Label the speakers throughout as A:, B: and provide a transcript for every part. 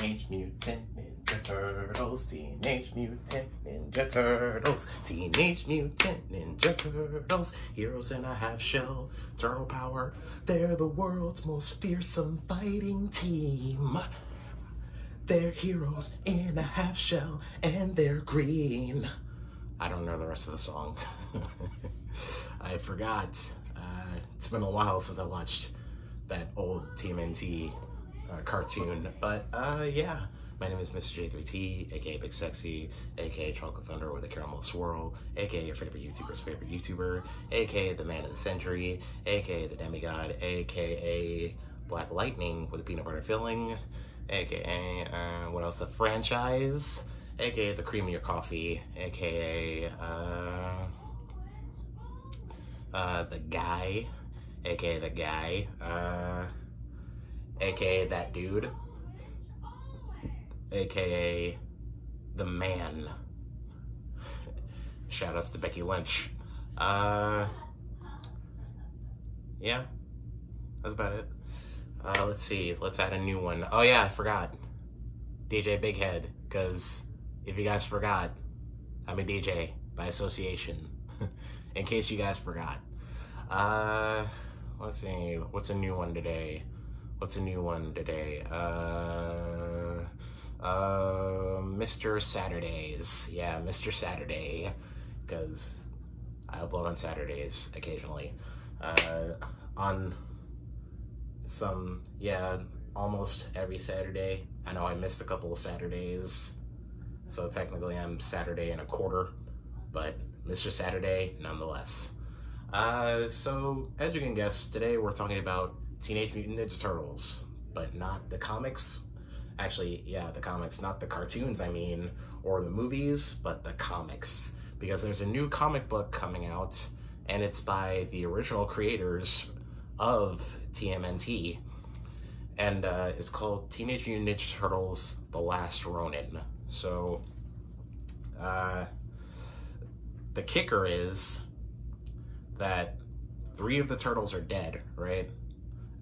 A: Teenage Mutant Ninja Turtles, Teenage Mutant Ninja Turtles, Teenage Mutant Ninja Turtles, heroes in a half-shell, turtle power, they're the world's most fearsome fighting team. They're heroes in a half-shell, and they're green. I don't know the rest of the song. I forgot. It's been a while since I watched that old TMNT cartoon, but yeah, my name is Mr. J3T, aka Big Sexy, aka Chocolate Thunder with a Caramel Swirl, aka your favorite YouTuber's favorite YouTuber, aka the Man of the Century, aka the Demigod, aka Black Lightning with a peanut butter filling, aka what else? The franchise, aka the cream in your coffee, aka the guy, aka the guy, aka that dude, aka the man. Shoutouts to Becky Lynch. Yeah, that's about it. Let's see, let's add a new one. Oh yeah, I forgot. DJ Big Head, because if you guys forgot, I'm a DJ by association, in case you guys forgot. Let's see, what's a new one today? What's a new one today? Mr. Saturdays. Yeah, Mr. Saturday, because I upload on Saturdays occasionally. On some, yeah, almost every Saturday. I know I missed a couple of Saturdays, so technically I'm Saturday and a quarter, but Mr. Saturday nonetheless. So as you can guess, today we're talking about Teenage Mutant Ninja Turtles, but not the comics. Actually, yeah, the comics, not the cartoons, I mean, or the movies, but the comics. Because there's a new comic book coming out, and it's by the original creators of TMNT, and it's called Teenage Mutant Ninja Turtles: The Last Ronin. So, the kicker is that 3 of the turtles are dead, right?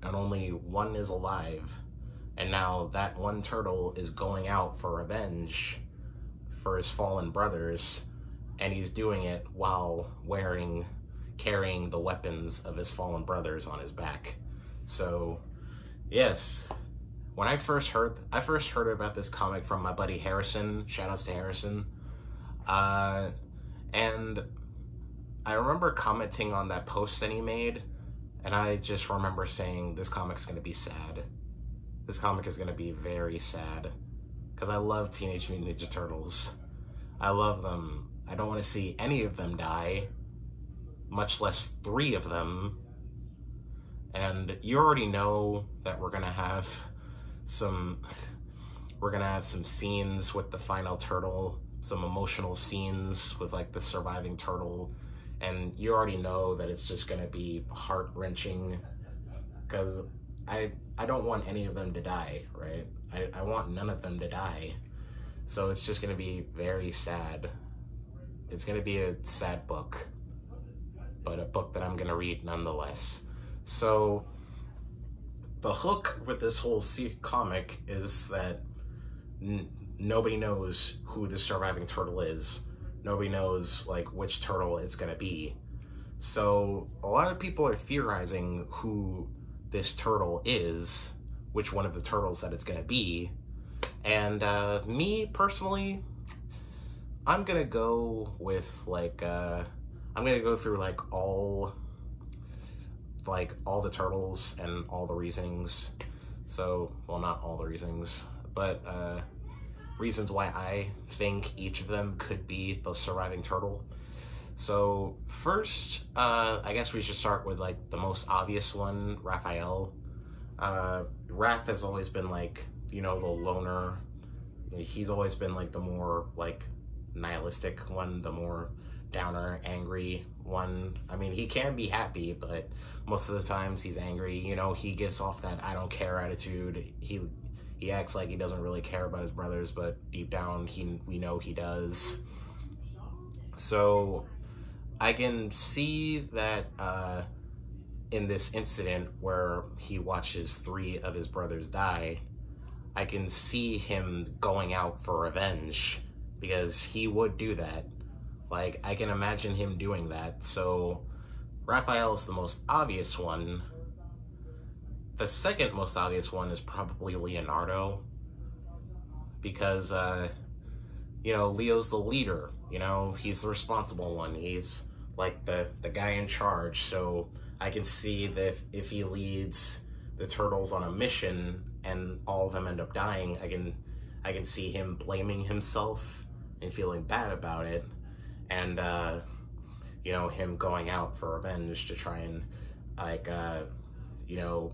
A: And only 1 is alive. And now that 1 turtle is going out for revenge for his fallen brothers, and he's doing it while carrying the weapons of his fallen brothers on his back. So, yes, when I first heard about this comic from my buddy Harrison, shoutouts to Harrison, and I remember commenting on that post that he made, and I just remember saying, this comic's gonna be sad. This comic is gonna be very sad, because I love Teenage Mutant Ninja Turtles. I love them. I don't want to see any of them die, much less 3 of them. And you already know that we're gonna have some scenes with the final turtle, some emotional scenes with like the surviving turtle. And you already know that it's just gonna be heart-wrenching, because I don't want any of them to die, right? I want none of them to die. So it's just gonna be very sad. It's gonna be a sad book, but a book that I'm gonna read nonetheless. So the hook with this whole comic is that nobody knows who the surviving turtle is. Nobody knows like which turtle it's gonna be. So a lot of people are theorizing who this turtle is, which one of the turtles that it's gonna be. And me personally, I'm gonna go with like I'm gonna go through like all the turtles and all the reasonings. So, well, not all the reasons, but reasons why I think each of them could be the surviving turtle. So first, I guess we should start with like the most obvious one, Raphael. Raph has always been like, you know, the loner. He's always been like the more like nihilistic one, the more downer, angry one. I mean, he can be happy, but most of the times he's angry. You know, he gives off that I don't care attitude. He acts like he doesn't really care about his brothers, but deep down we know he does. So I can see that in this incident where he watches 3 of his brothers die, I can see him going out for revenge, because he would do that. Like, I can imagine him doing that. So Raphael is the most obvious one. The second most obvious one is probably Leonardo, because you know, Leo's the leader, you know, he's the responsible one, he's like the guy in charge. So I can see that if he leads the turtles on a mission and all of them end up dying, I can see him blaming himself and feeling bad about it, and you know, him going out for revenge to try and, like, you know,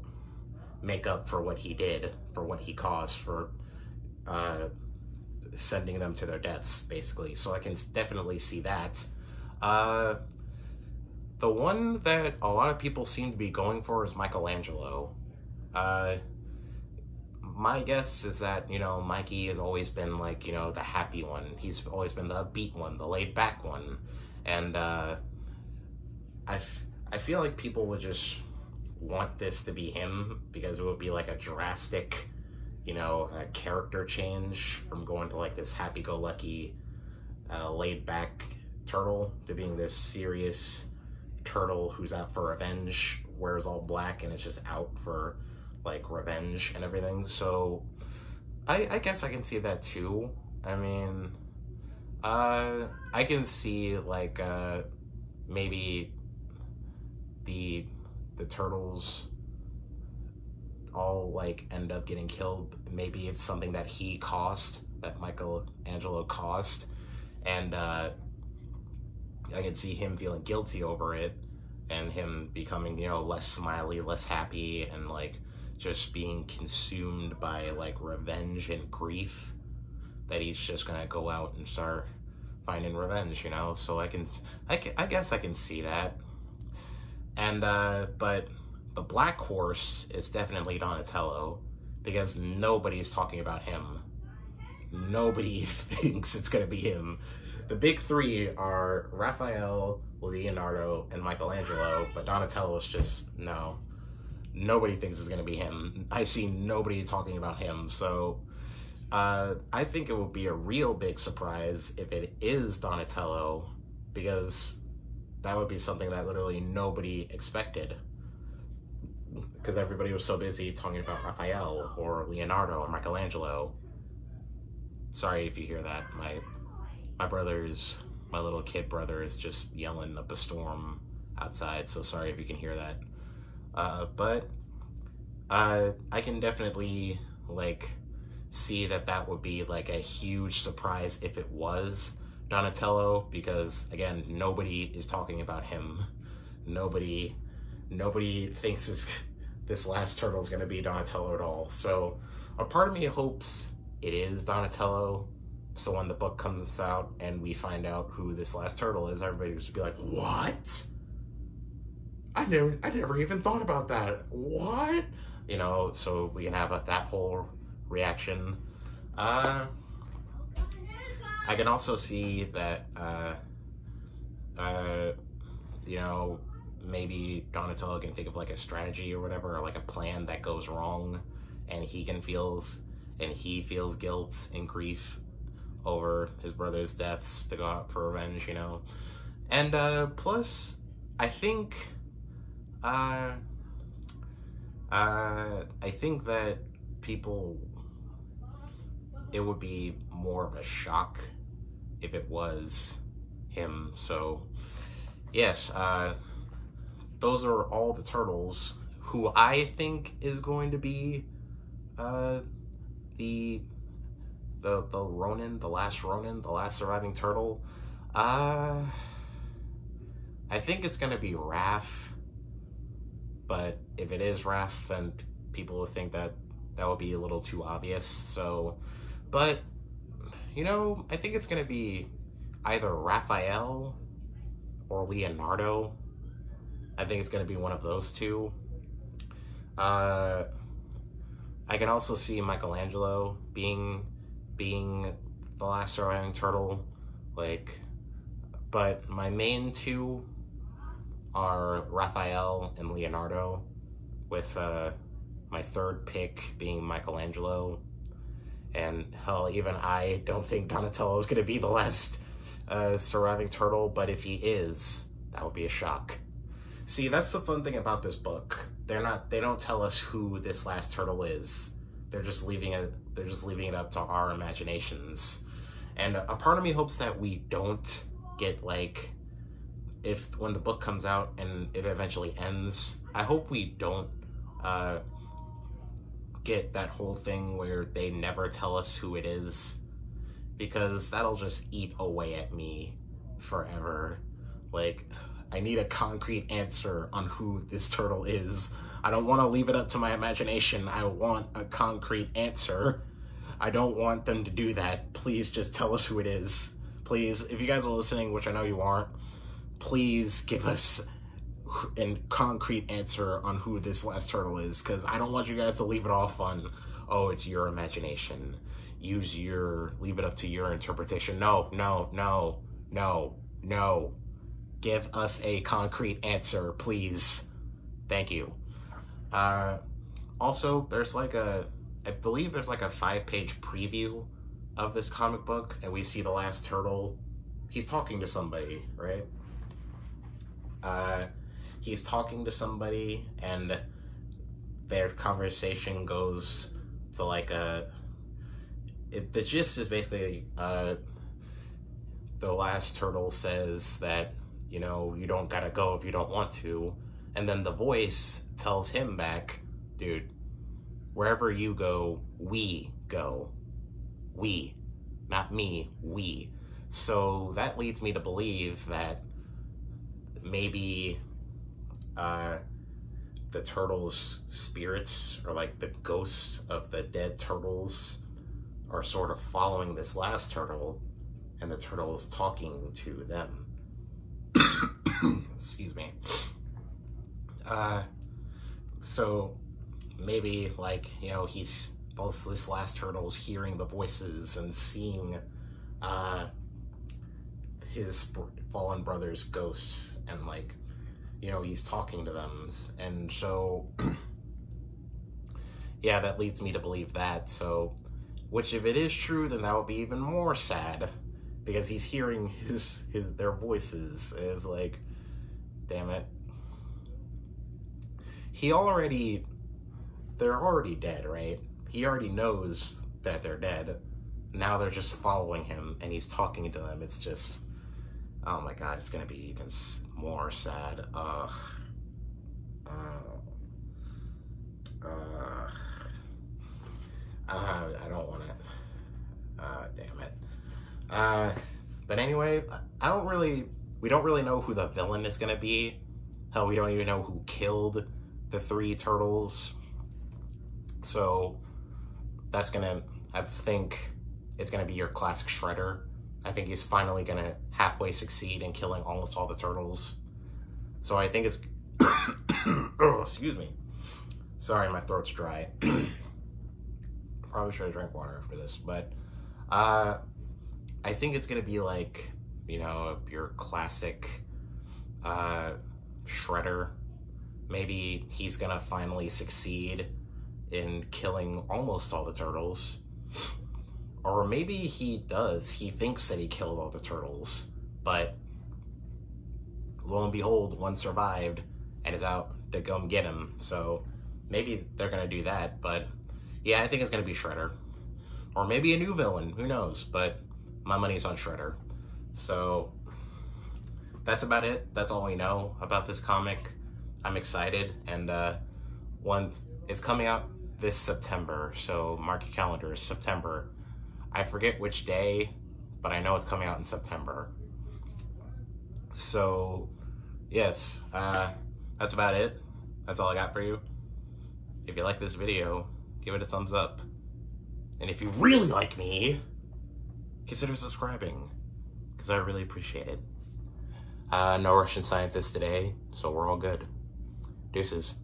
A: make up for what he did, for what he caused, for sending them to their deaths, basically. So I can definitely see that. The one that a lot of people seem to be going for is Michelangelo. My guess is that, you know, Mikey has always been, like, you know, the happy one. He's always been the upbeat one, the laid-back one. And I feel like people would just want this to be him, because it would be like a drastic, you know, character change from going to like this happy-go-lucky, laid-back turtle to being this serious turtle who's out for revenge, wears all black, and is just out for, like, revenge and everything. So I guess I can see that too. I mean, I can see, like, maybe the turtles all, like, end up getting killed. Maybe it's something that he caused, that Michelangelo caused, and I can see him feeling guilty over it, and him becoming, you know, less smiley, less happy, and, like, just being consumed by, like, revenge and grief, that he's just gonna go out and start finding revenge, you know. So I guess I can see that. And but the black horse is definitely Donatello, because nobody's talking about him. Nobody thinks it's gonna be him. The big three are Raphael, Leonardo, and Michelangelo, but Donatello is just, no. Nobody thinks it's gonna be him. I see nobody talking about him, so I think it would be a real big surprise if it is Donatello, because that would be something that literally nobody expected, because everybody was so busy talking about Raphael or Leonardo or Michelangelo. Sorry if you hear that. My brother's, my little kid brother is just yelling up a storm outside, so sorry if you can hear that. But I can definitely, like, see that would be, like, a huge surprise if it was Donatello, because, again, nobody is talking about him. Nobody thinks this last turtle is going to be Donatello at all. So a part of me hopes it is Donatello, so when the book comes out and we find out who this last turtle is, everybody will just be like, what? I never even thought about that. What? You know, so we can have that whole reaction. I can also see that, you know, maybe Donatello can think of, like, a strategy or whatever, or, like, a plan that goes wrong, and he feels guilt and grief over his brother's deaths to go out for revenge, you know. And plus, I think that people, it would be more of a shock if it was him. So yes, those are all the turtles who I think is going to be the Ronin, the last Ronin, the last surviving turtle. I think it's gonna be Raph, but if it is Raph, then people will think that would be a little too obvious. So, but, you know, I think it's gonna be either Raphael or Leonardo. I think it's gonna be one of those two. I can also see Michelangelo being the last surviving turtle, like, but my main two are Raphael and Leonardo, with my third pick being Michelangelo. And hell, even I don't think Donatello is going to be the last surviving turtle, but if he is, that would be a shock. See, that's the fun thing about this book. They don't tell us who this last turtle is. They're just leaving it up to our imaginations. And a part of me hopes that we don't get, like, when the book comes out and it eventually ends, I hope we don't get that whole thing where they never tell us who it is, because that'll just eat away at me forever. Like, I need a concrete answer on who this turtle is. I don't want to leave it up to my imagination. I want a concrete answer. I don't want them to do that. Please just tell us who it is. Please, if you guys are listening, which I know you aren't, please give us a concrete answer on who this last turtle is, because I don't want you guys to leave it off on, oh, it's your imagination. Leave it up to your interpretation. No, no, no, no, no. Give us a concrete answer, please. Thank you. Also, I believe there's like a 5-page preview of this comic book, and we see the last turtle. He's talking to somebody, right? He's talking to somebody, and their conversation goes to like the gist is basically, the last turtle says that, you know, you don't gotta go if you don't want to. And then the voice tells him back, dude, wherever you go, we go. We. Not me, we. So that leads me to believe that maybe the turtles' spirits, or like the ghosts of the dead turtles, are sort of following this last turtle, and the turtle is talking to them. Excuse me. So maybe, like, you know, this last turtle's hearing the voices and seeing his fallen brother's ghosts, and, like, you know, he's talking to them. And so yeah, that leads me to believe that. So, which, if it is true, then that would be even more sad, because he's hearing their voices. Is like, damn it. They're already dead, right? He already knows that they're dead. Now they're just following him, and he's talking to them. It's just, oh my god, it's gonna be even more sad. I don't want to. Damn it. But anyway, we don't really know who the villain is gonna be. Hell, we don't even know who killed the 3 turtles. So I think it's gonna be your classic Shredder. I think he's finally gonna halfway succeed in killing almost all the turtles. So I think it's, oh, excuse me. Sorry, my throat's dry. Probably should have drank water after this, but I think it's gonna be like, you know, your classic Shredder. Maybe he's gonna finally succeed in killing almost all the turtles. Or maybe he does. He thinks that he killed all the turtles, but lo and behold, one survived and is out to go and get him. So maybe they're gonna do that, but yeah, I think it's gonna be Shredder. Or maybe a new villain, who knows, but my money's on Shredder. So that's about it. That's all we know about this comic. I'm excited, and it's coming out this September, so mark your calendars, September. I forget which day, but I know it's coming out in September. So yes, that's about it. That's all I got for you. If you like this video, give it a thumbs up. And if you really like me, consider subscribing, because I really appreciate it. No Russian scientists today, so we're all good. Deuces.